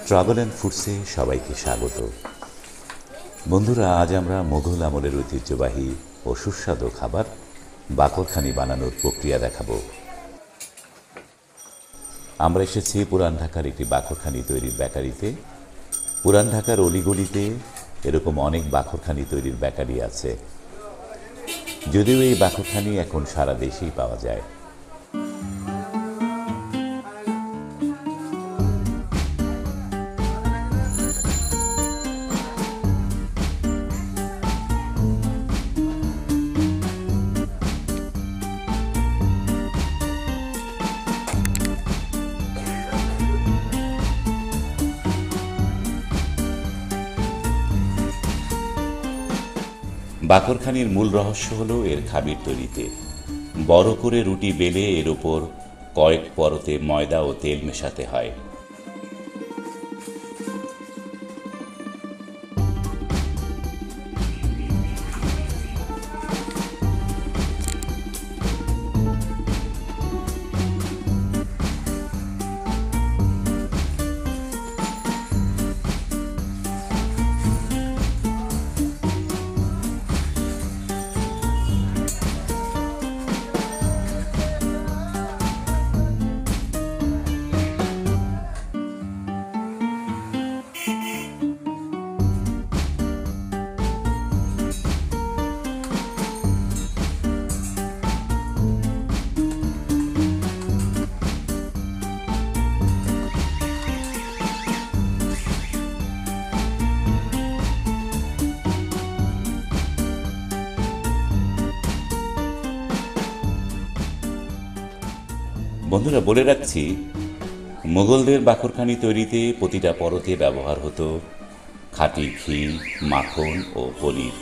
Travel and ফুডসে সবাইকে স্বাগত। বন্ধুরা, আজ আমরা মোগল আমলের ঐতিহ্যবাহী ও সুস্বাদু খাবার বাকরখানি বানানোর প্রক্রিয়া দেখাবো। আমরা এসেছি পুরান ঢাকার একটি বাকরখানি তৈরির বেকারিতে। পুরান ঢাকার অলিগলিতে এরকম অনেক বাকরখানি তৈরির বেকারি আছে, যদিও এই বাকরখানি এখন সারা দেশেই পাওয়া যায়। বাকরখানির মূল রহস্য হলো এর খামির তৈরিতে। বড় করে রুটি বেলে এর ওপর কয়েক পরতে ময়দা ও তেল মেশাতে হয়। বন্ধুরা, বলে রাখছি, মোগলদের বাকরখানি তৈরিতে প্রতিটা পরতে ব্যবহার হতো খাঁটি ঘি, মাখন ও পনির।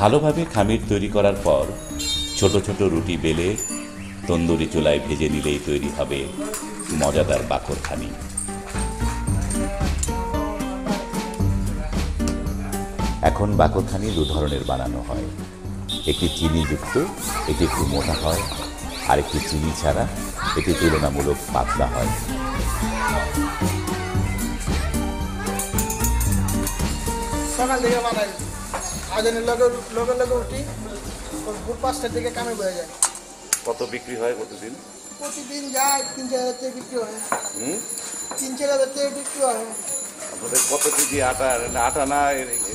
ভালোভাবে খামির তৈরি করার পর ছোট ছোট রুটি বেলে তন্দুরি চুলায় ভেজে নিলেই তৈরি হবে মজাদার বাকরখানি। এখন বাকরখানি দু ধরনের বানানো হয়, একটি চিনিযুক্ত, এটি একটু মোটা হয়, আর একটি চিনি ছাড়া, এটি তুলনামূলক পাতলা হয়। সকাল থেকে বানাই, আজানের লগে উঠি, ভোর 5টার দিকে কামে বয়ে যায়। কত বিক্রি হয় প্রতিদিন? প্রতিদিন যায় 3-4 থেকে বিক্রি হয়। 3-4 থেকে বিক্রি হয়। আপনাদের কত কেজি আটা না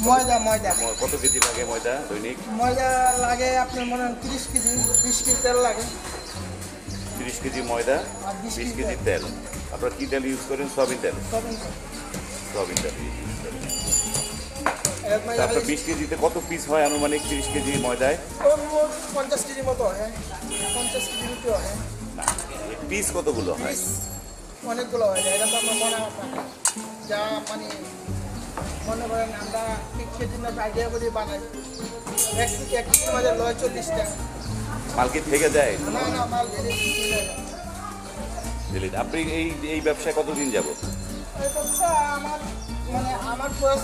ময়দা কত কেজি লাগে ময়দা দৈনিক? ময়দা লাগে আপনার মনে হয় 30 কেজি, 20 কেজি তেল লাগে। 30 কেজি ময়দা, 20 কেজি তেল। আপনারা কি তেল ইউজ করেন? সয়াবিন তেল। সয়াবিন তেল ইউজ করেন। আপনার 20 কেজিতে কত পিস হয় আনুমানিক? 30 কেজি ময়দায় 50 কেজি মতো হয়। 50 কেজি মতো হয় না, পিস কতগুলো হয়? অনেকগুলো হয়। এটা তো আমার মনে হয় যা মানে মনে করেন আমরা 1 কেজি না আইডিয়া করে বানাই। 1 কেজির মধ্যে 40 টাকা। মাল কি থেকে যায়? না মাল আপনি এই ব্যবসায় কতদিন যাবত? এই ব্যবসা আমার মানে আমার বয়স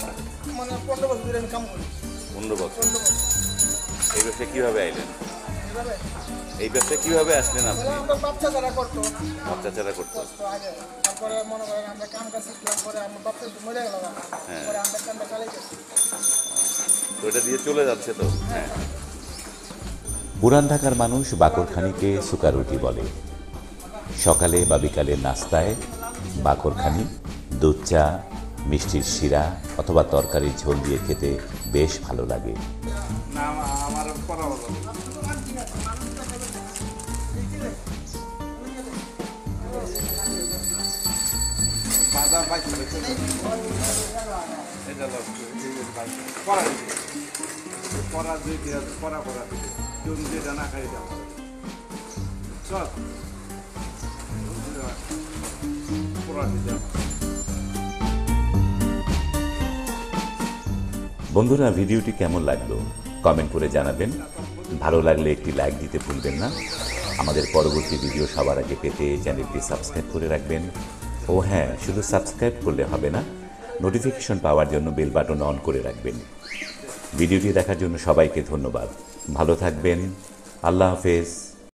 মানে 15 বছর ধরে আমি কাম করি। 15 বছর। 15 বছর। এই ব্যবসায় কিভাবে আইলেন? এভাবে এই ব্যবসায় কিভাবে আসলেন আপনি? তাহলে আমরা বাচ্চা যারা করতো বাচ্চাচারা করতো। করতো আগে, তারপরে মনে করেন আমরা কাম কাজ শিখলাম, পরে আমার বাচ্চা মরে গেল, পরে আমরা কামটা চালাই গেছি। তো এটা দিয়ে চলে যাচ্ছে তো। হ্যাঁ। পুরান ঢাকার মানুষ বাকরখানিকে সুকারুটি বলে। সকালে বা বিকালের নাস্তায় বাকরখানি, দুধ চা, মিষ্টির শিরা অথবা তরকারির ঝোল দিয়ে খেতে বেশ ভালো লাগে। না আমার পড়া হলো বাজার বাইক করে এটা পড়া পড়া দুই পড়া পড়া কেউ যেটা না খাই দাও চল পড়া দিতে। বন্ধুরা, ভিডিওটি কেমন লাগলো কমেন্ট করে জানাবেন। ভালো লাগলে একটি লাইক দিতে ভুলবেন না। আমাদের পরবর্তী ভিডিও সবার আগে পেতে চ্যানেলটি সাবস্ক্রাইব করে রাখবেন। ও হ্যাঁ, শুধু সাবস্ক্রাইব করলে হবে না, নোটিফিকেশন পাওয়ার জন্য বেল বাটন অন করে রাখবেন। ভিডিওটি দেখার জন্য সবাইকে ধন্যবাদ। ভালো থাকবেন। আল্লাহ হাফেজ।